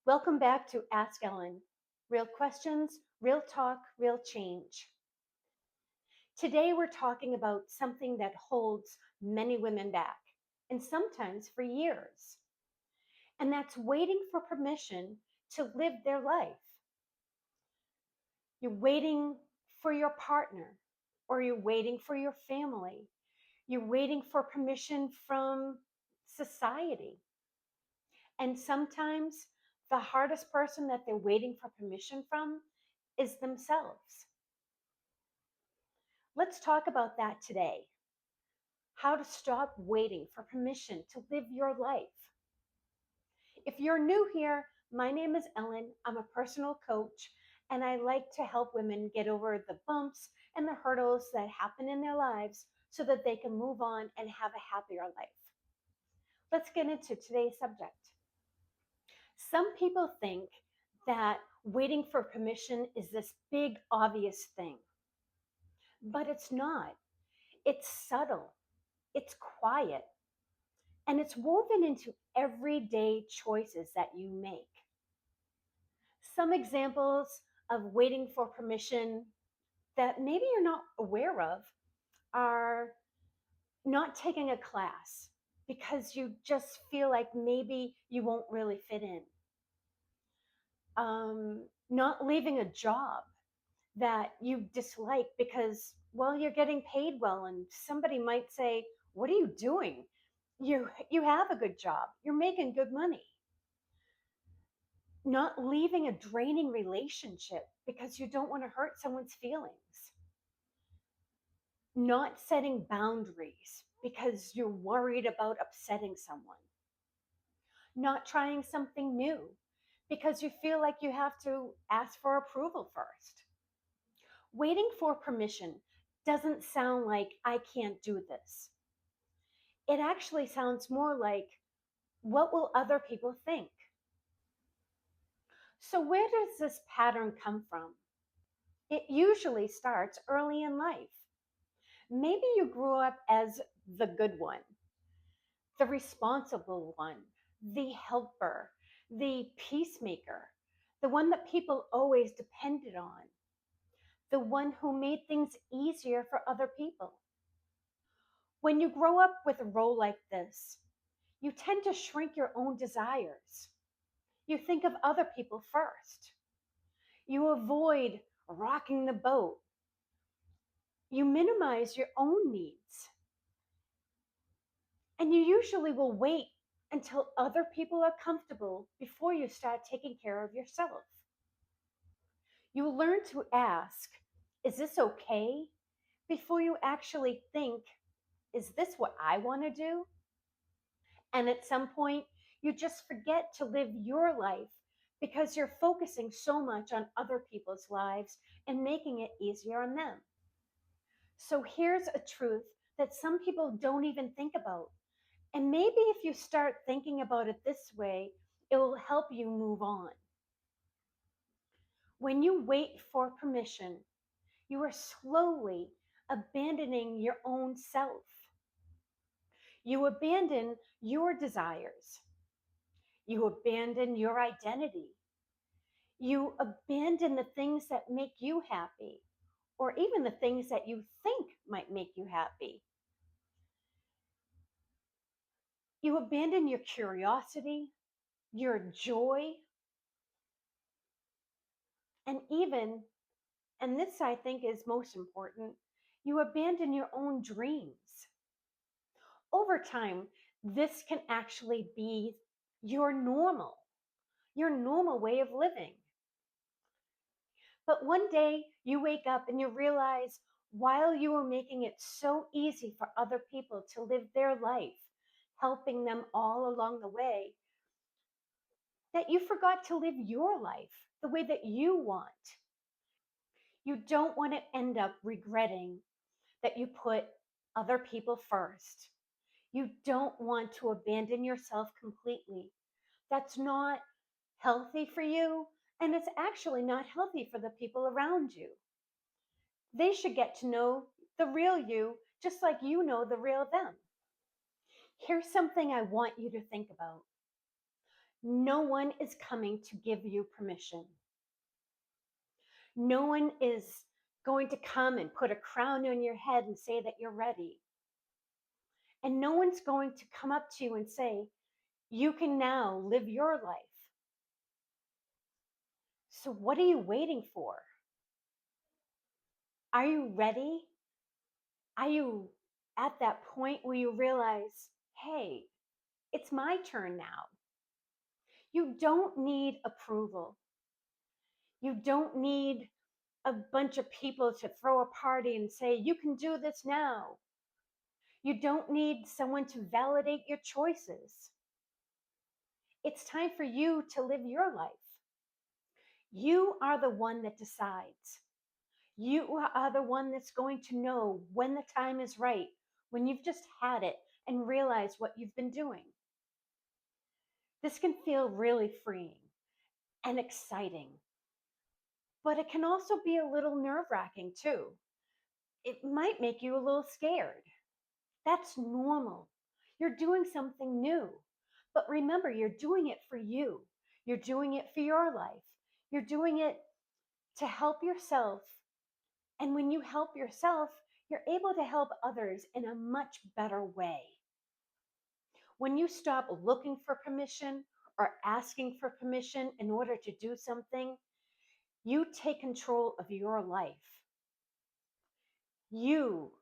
Welcome back to Ask Ellen. Real questions, real talk, real change. Today we're talking about something that holds many women back, and sometimes for years. And that's waiting for permission to live their life. You're waiting for your partner, or you're waiting for your family. You're waiting for permission from society. And sometimes the hardest person that they're waiting for permission from is themselves. Let's talk about that today. How to stop waiting for permission to live your life. If you're new here, my name is Ellen. I'm a personal coach, and I like to help women get over the bumps and the hurdles that happen in their lives so that they can move on and have a happier life. Let's get into today's subject. Some people think that waiting for permission is this big, obvious thing, but it's not. It's subtle, it's quiet, and it's woven into everyday choices that you make. Some examples of waiting for permission that maybe you're not aware of are not taking a class because you just feel like maybe you won't really fit in. Not leaving a job that you dislike because, well, you're getting paid well, and somebody might say, "What are you doing? You have a good job. You're making good money." Not leaving a draining relationship because you don't want to hurt someone's feelings. Not setting boundaries because you're worried about upsetting someone. Not trying something new because you feel like you have to ask for approval first. Waiting for permission doesn't sound like "I can't do this." It actually sounds more like, "What will other people think?" So, where does this pattern come from? It usually starts early in life. Maybe you grew up as the good one, the responsible one, the helper, the peacemaker, the one that people always depended on, the one who made things easier for other people. When you grow up with a role like this, you tend to shrink your own desires. You think of other people first. You avoid rocking the boat. You minimize your own needs. And you usually will wait until other people are comfortable before you start taking care of yourself. You learn to ask, "Is this okay?" before you actually think, "Is this what I want to do?" And at some point, you just forget to live your life because you're focusing so much on other people's lives and making it easier on them. So here's a truth that some people don't even think about. And maybe if you start thinking about it this way, it will help you move on. When you wait for permission, you are slowly abandoning your own self. You abandon your desires. You abandon your identity. You abandon the things that make you happy, or even the things that you think might make you happy. You abandon your curiosity, your joy, and even, and this I think is most important, you abandon your own dreams. Over time, this can actually be your normal way of living. But one day you wake up and you realize while you were making it so easy for other people to live their life, helping them all along the way, that you forgot to live your life the way that you want. You don't want to end up regretting that you put other people first. You don't want to abandon yourself completely. That's not healthy for you, and it's actually not healthy for the people around you. They should get to know the real you just like you know the real them. Here's something I want you to think about. No one is coming to give you permission. No one is going to come and put a crown on your head and say that you're ready. And no one's going to come up to you and say, you can now live your life. So, what are you waiting for? Are you ready? Are you at that point where you realize, hey, it's my turn now? You don't need approval. You don't need a bunch of people to throw a party and say, you can do this now. You don't need someone to validate your choices. It's time for you to live your life. You are the one that decides. You are the one that's going to know when the time is right, when you've just had it and realize what you've been doing. This can feel really freeing and exciting, but it can also be a little nerve wracking too. It might make you a little scared. That's normal. You're doing something new. But remember, you're doing it for you. You're doing it for your life. You're doing it to help yourself. And when you help yourself, you're able to help others in a much better way. When you stop looking for permission or asking for permission in order to do something, you take control of your life. You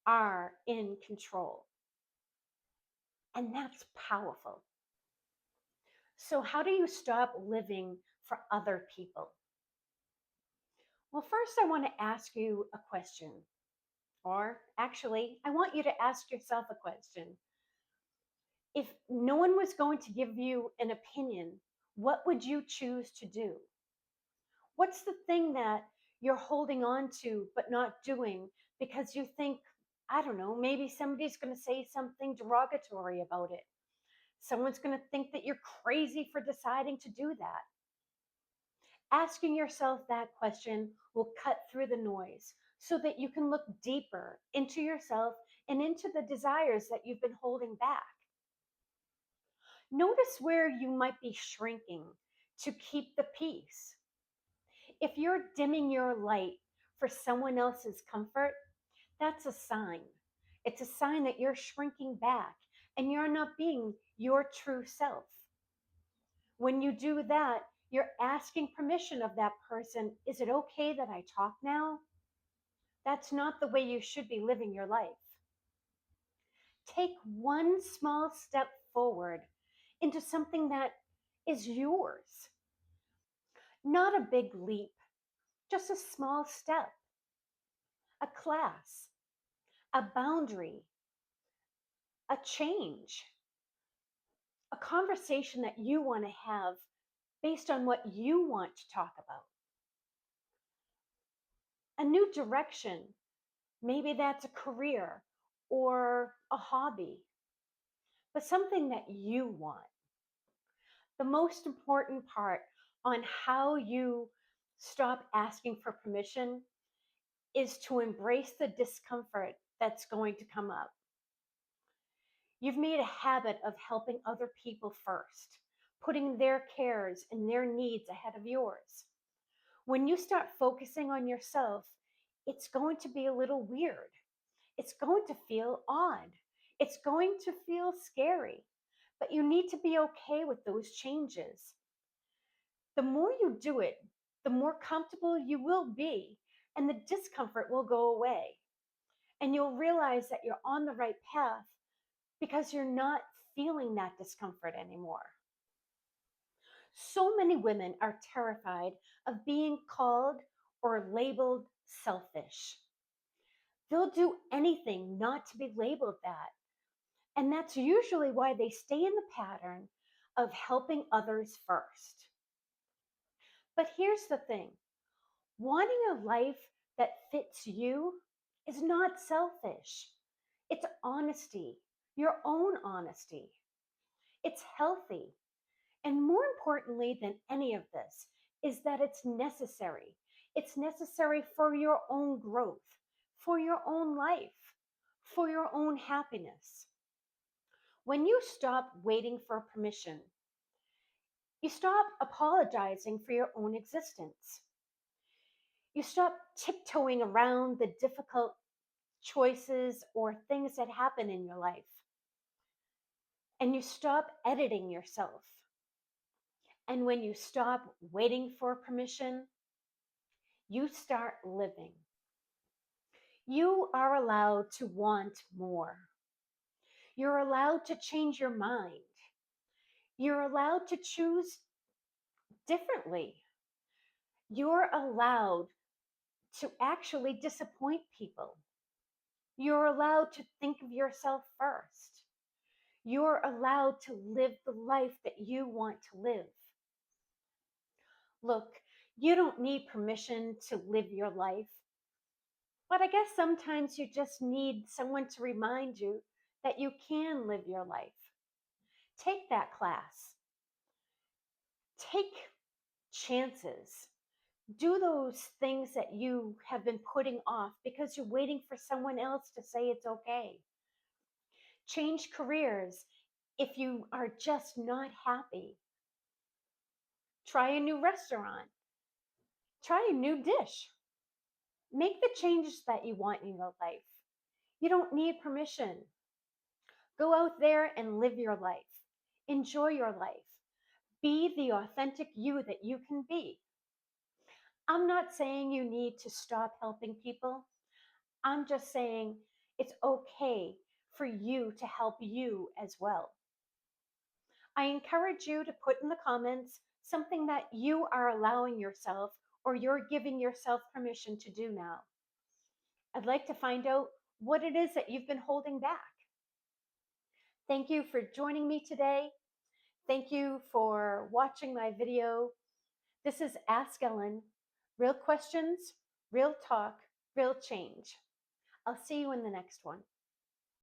are in control. And that's powerful. So, how do you stop living for other people? Well, first, I want to ask you a question. Or actually, I want you to ask yourself a question. If no one was going to give you an opinion, what would you choose to do? What's the thing that you're holding on to but not doing because you think, I don't know, maybe somebody's going to say something derogatory about it? Someone's going to think that you're crazy for deciding to do that. Asking yourself that question will cut through the noise so that you can look deeper into yourself and into the desires that you've been holding back. Notice where you might be shrinking to keep the peace. If you're dimming your light for someone else's comfort, that's a sign. It's a sign that you're shrinking back and you're not being your true self. When you do that, you're asking permission of that person. Is it okay that I talk now? That's not the way you should be living your life. Take one small step forward into something that is yours. Not a big leap, just a small step, a class, a boundary, a change, a conversation that you want to have based on what you want to talk about, a new direction. Maybe that's a career or a hobby, but something that you want. The most important part on how you stop asking for permission is to embrace the discomfort that's going to come up. You've made a habit of helping other people first, putting their cares and their needs ahead of yours. When you start focusing on yourself, it's going to be a little weird. It's going to feel odd. It's going to feel scary. But you need to be okay with those changes. The more you do it, the more comfortable you will be, and the discomfort will go away. And you'll realize that you're on the right path because you're not feeling that discomfort anymore. So many women are terrified of being called or labeled selfish. They'll do anything not to be labeled that. And that's usually why they stay in the pattern of helping others first. But here's the thing, wanting a life that fits you is not selfish. It's honesty, your own honesty. It's healthy. And more importantly than any of this is that it's necessary. It's necessary for your own growth, for your own life, for your own happiness. When you stop waiting for permission, You stop apologizing for your own existence. You stop tiptoeing around the difficult choices or things that happen in your life. And you stop editing yourself. And when you stop waiting for permission, you start living. You are allowed to want more. You're allowed to change your mind. You're allowed to choose differently. You're allowed to actually disappoint people. You're allowed to think of yourself first. You're allowed to live the life that you want to live. Look, you don't need permission to live your life, but I guess sometimes you just need someone to remind you that you can live your life. Take that class. Take chances. Do those things that you have been putting off because you're waiting for someone else to say it's okay. Change careers if you are just not happy. Try a new restaurant. Try a new dish. Make the changes that you want in your life. You don't need permission. Go out there and live your life. Enjoy your life. Be the authentic you that you can be. I'm not saying you need to stop helping people. I'm just saying it's okay for you to help you as well. I encourage you to put in the comments something that you are allowing yourself or you're giving yourself permission to do now. I'd like to find out what it is that you've been holding back. Thank you for joining me today. Thank you for watching my video. This is Ask Ellen. Real questions, real talk, real change. I'll see you in the next one.